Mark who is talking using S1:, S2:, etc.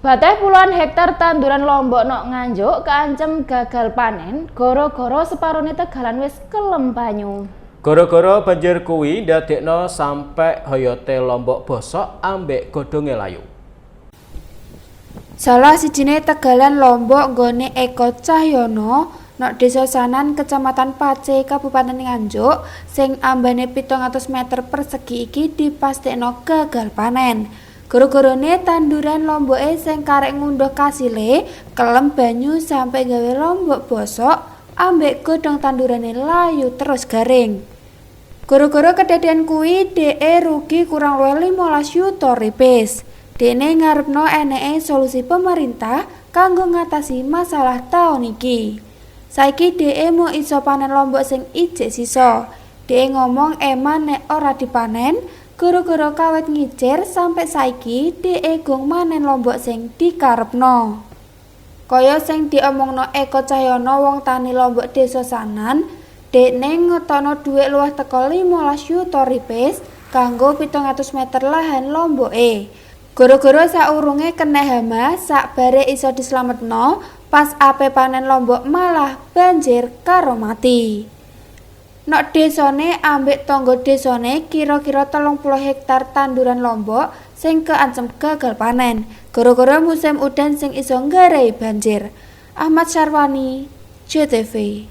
S1: Bateh puluhan hektar tanduran lombok nok Nganjuk kaancem gagal panen gara-gara separone tegalan wis kelem banyu.
S2: Gara-gara banjir kuwi ndadekno sampe hoyote lombok bosok ambek godhonge layu.
S3: Salah sijine tegalan lombok nggone Eko Cahyono nok Desa Sanan Kecamatan Pace Kabupaten Nganjuk sing ambane 700 meter persegi iki dipastekno gagal panen. Gara-garane tanduran lomboke sing karek ngunduh kasile kelem banyu sampai gawe lombok bosok ambek godhong tandurane layu terus garing. Gara-gara kedadian kuwi DE rugi kurang luwih 15 yuta rupiah. Dene ngarepno eneke solusi pemerintah kanggo ngatasi masalah taun iki. Saiki DE mau iso panen lombok sing ijek sisa. DE ngomong eman nek ora dipanen gara-gara kawit ngicir sampai saiki DE gong manen lombok sing dikarepno. Kaya sing diomongno Eko Cahyono wong tani lombok Desa Sanan, dekne ngetokno dhuwit luwih teko 15 yuta rupiah kanggo 700 meter lahan lomboke. Gara-gara saurunge kena hama, sakbare iso dislametno, pas ape panen lombok malah banjir karo mati. Nok desane ambek tangga desane kira-kira 30 hektar tanduran lombok sing keancem gagal panen gara-gara musim udan sing iso nggarai banjir. Ahmad Syarwani, JTV.